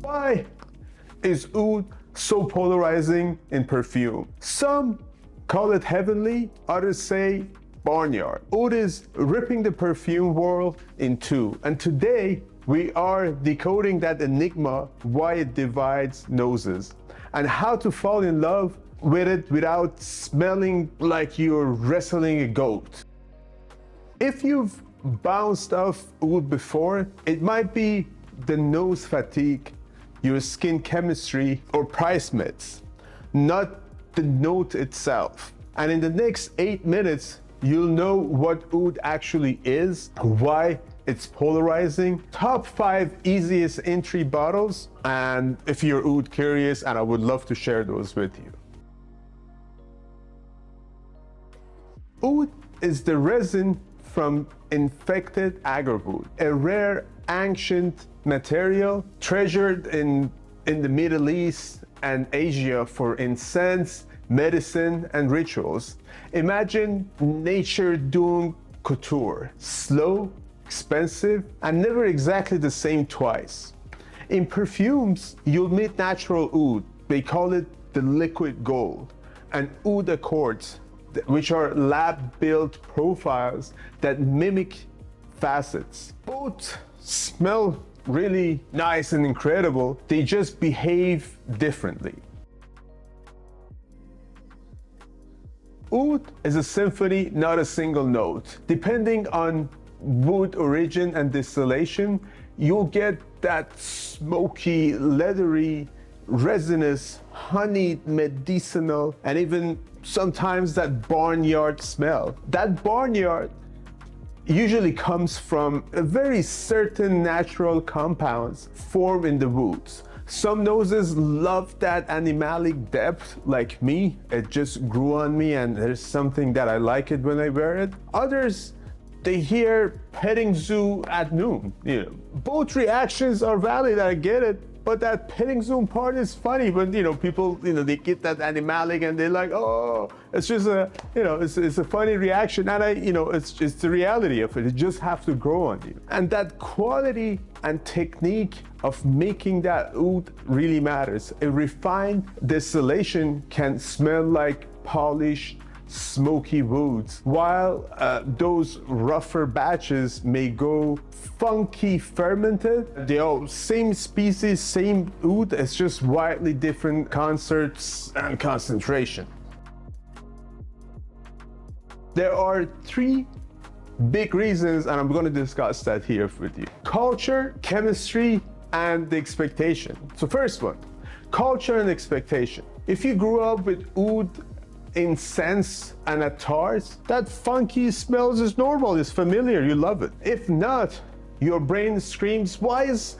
Why is oud so polarizing in perfume? Some call it heavenly, others say barnyard. Oud is ripping the perfume world in two, and today we are decoding that enigma, why it divides noses, and how to fall in love with it without smelling like you're wrestling a goat. If you've bounced off oud before, it might be the nose fatigue, your skin chemistry, or price myths, not the note itself. And in the next 8 minutes, you'll know what oud actually is, why it's polarizing, top 5 easiest entry bottles, and if you're oud curious, and I would love to share those with you. Oud is the resin from infected agarwood, a rare ancient material treasured in the Middle East and Asia for incense, medicine, and rituals. Imagine nature doing couture, slow, expensive, and never exactly the same twice. In perfumes, you'll meet natural oud. They call it the liquid gold, and oud accords, which are lab-built profiles that mimic facets. Both smell really nice and incredible, they just behave differently. Oud is a symphony, not a single note. Depending on wood origin and distillation, you'll get that smoky, leathery, resinous, honeyed, medicinal, and even sometimes that barnyard smell. That barnyard usually comes from a very certain natural compounds formed in the woods. Some noses love that animalic depth, like me. It just grew on me and there's something that I like it when I wear it. Others, they hear petting zoo at noon. Both reactions are valid, I get it. But that petting zoo part is funny when, people, they get that animalic and they're like, oh, it's just a, it's a funny reaction. And it's just the reality of it. It just have to grow on you. And that quality and technique of making that oud really matters. A refined distillation can smell like polished, smoky woods, while those rougher batches may go funky fermented. They all same species, same oud, it's just widely different concerts and concentration. There are 3 big reasons, and I'm going to discuss that here with you. Culture, chemistry, and the expectation. So first one, culture and expectation. If you grew up with oud, incense, and attars, that funky smells is normal, it's familiar, you love it. If not, your brain screams, why is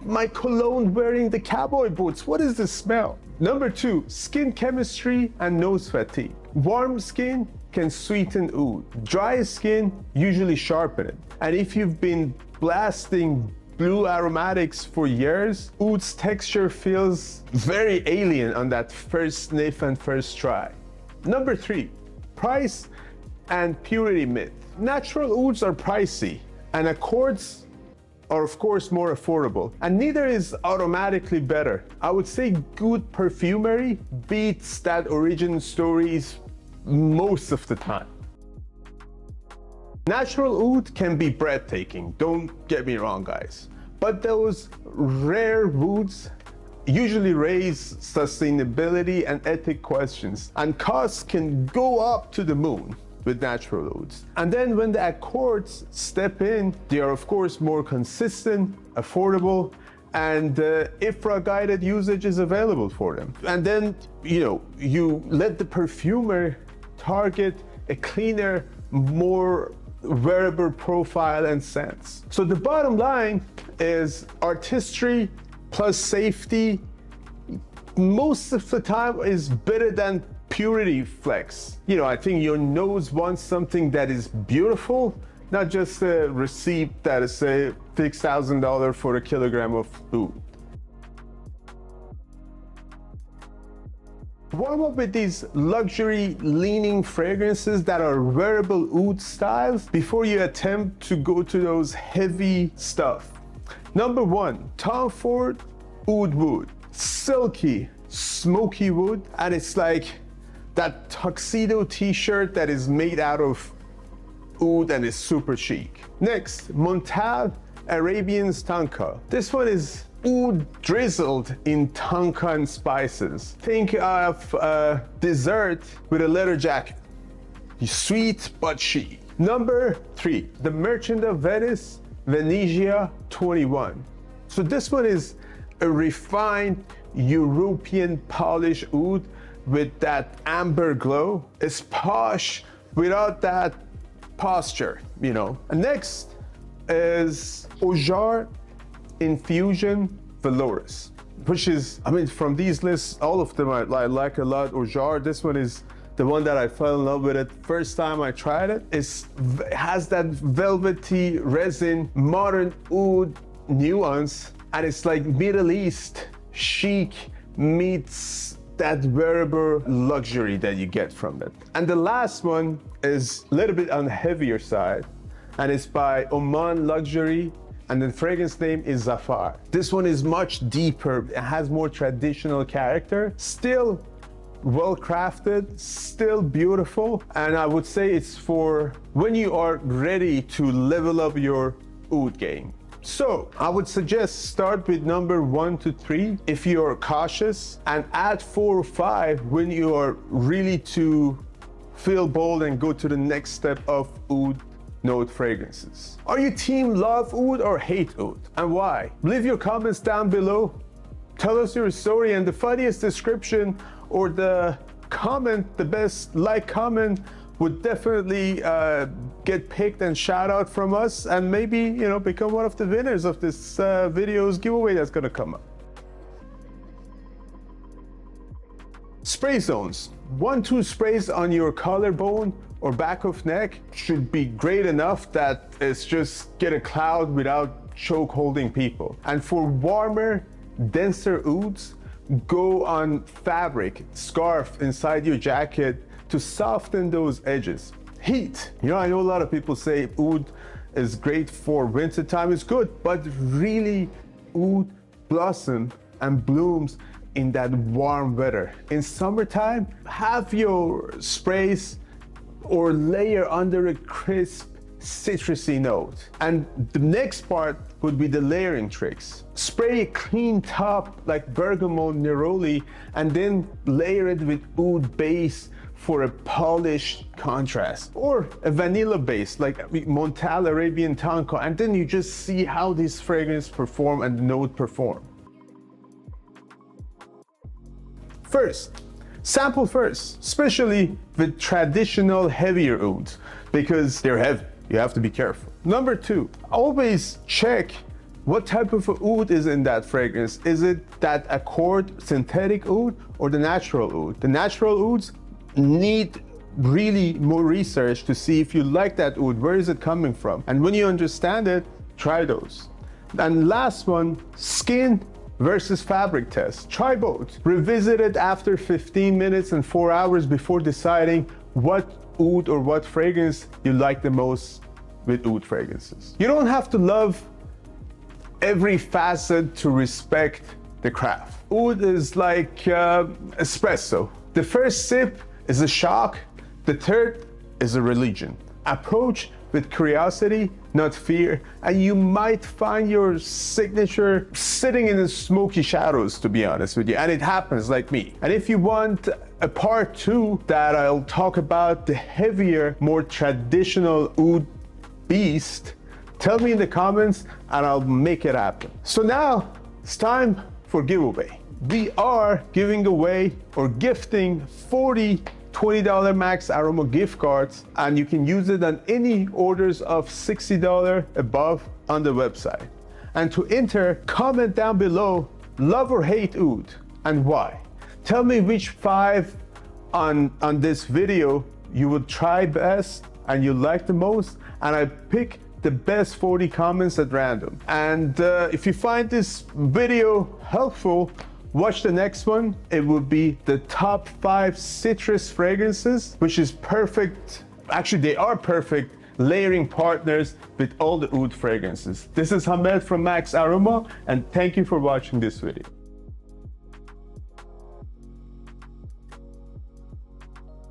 my cologne wearing the cowboy boots? What is this smell? Number 2, skin chemistry and nose fatigue. Warm skin can sweeten oud. Dry skin usually sharpen it. And if you've been blasting blue aromatics for years, oud's texture feels very alien on that first sniff and first try. Number 3, price and purity myth. Natural ouds are pricey, and accords are of course more affordable, and neither is automatically better. I would say good perfumery beats that origin stories most of the time. Natural oud can be breathtaking, don't get me wrong guys, but those rare woods usually raise sustainability and ethic questions, and costs can go up to the moon with natural ouds. And then when the accords step in, they are of course more consistent, affordable, and IFRA guided usage is available for them. And then you let the perfumer target a cleaner, more wearable profile and scents. So the bottom line is artistry plus safety most of the time is better than purity flex. I think your nose wants something that is beautiful, not just a receipt that is say $6,000 for a kilogram of oud. Warm up with these luxury leaning fragrances that are wearable oud styles before you attempt to go to those heavy stuff. Number 1, Tom Ford Oud Wood. Silky, smoky wood, and it's like that tuxedo t-shirt that is made out of oud and is super chic. Next, Montal Arabian's Tonka. This one is oud drizzled in tonka and spices. Think of a dessert with a leather jacket. Sweet but chic. Number 3, the Merchant of Venice Venezia 21. So this one is a refined European polish oud with that amber glow. It's posh without that posture, you know. And next is Ojar Infusion Veloris, which is, I mean, from these lists, all of them I like a lot. Ojar, this one is the one that I fell in love with it first time I tried it. It has that velvety resin, modern oud nuance, and it's like Middle East chic meets that wearable luxury that you get from it. And the last one is a little bit on the heavier side, and it's by Oman Luxury, and the fragrance name is Zafar. This one is much deeper, it has more traditional character, still well crafted, still beautiful, and I would say it's for when you are ready to level up your oud game. So I would suggest start with number 1 to 3 if you're cautious, and add 4 or 5 when you are really to feel bold and go to the next step of oud note fragrances. Are you team love oud or hate oud, and why? Leave your comments down below. Tell us your story, and the funniest description or the comment, the best like comment, would definitely get picked and shout out from us, and maybe, you know, become one of the winners of this video's giveaway that's gonna come up. Spray zones. 1-2 sprays on your collarbone or back of neck should be great enough that it's just get a cloud without choke holding people. And for warmer, denser ouds, go on fabric, scarf inside your jacket to soften those edges. Heat. You know, I know a lot of people say oud is great for winter time. It's good, but really oud blossom and blooms in that warm weather. In summertime, have your sprays or layer under a crisp citrusy note. And the next part would be the layering tricks. Spray a clean top like bergamot neroli, and then layer it with oud base for a polished contrast, or a vanilla base like Montal Arabian Tonka, and then you just see how these fragrances perform and the note perform. First, sample first, especially with traditional heavier ouds, because they're heavy. You have to be careful. Number 2, always check what type of oud is in that fragrance. Is it that accord synthetic oud or the natural oud? The natural ouds need really more research to see if you like that oud, where is it coming from? And when you understand it, try those. And last one, skin versus fabric test. Try both. Revisit it after 15 minutes and 4 hours before deciding what oud or what fragrance you like the most with oud fragrances. You don't have to love every facet to respect the craft. Oud is like espresso. The first sip is a shock, the third is a religion. Approach with curiosity, not fear, and you might find your signature sitting in the smoky shadows, to be honest with you, and it happens like me. And if you want a part 2 that I'll talk about the heavier, more traditional oud beast, tell me in the comments and I'll make it happen. So now it's time for giveaway. We are giving away or gifting 40 $20 Maxaroma gift cards, and you can use it on any orders of $60 above on the website. And to enter, comment down below, love or hate oud, and why. Tell me which 5 on this video you would try best and you like the most, and I pick the best 40 comments at random. And if you find this video helpful, Watch the next one. It will be the top 5 citrus fragrances, which is perfect. Actually, they are perfect layering partners with all the oud fragrances. This is Hamed from Maxaroma, and thank you for watching this video.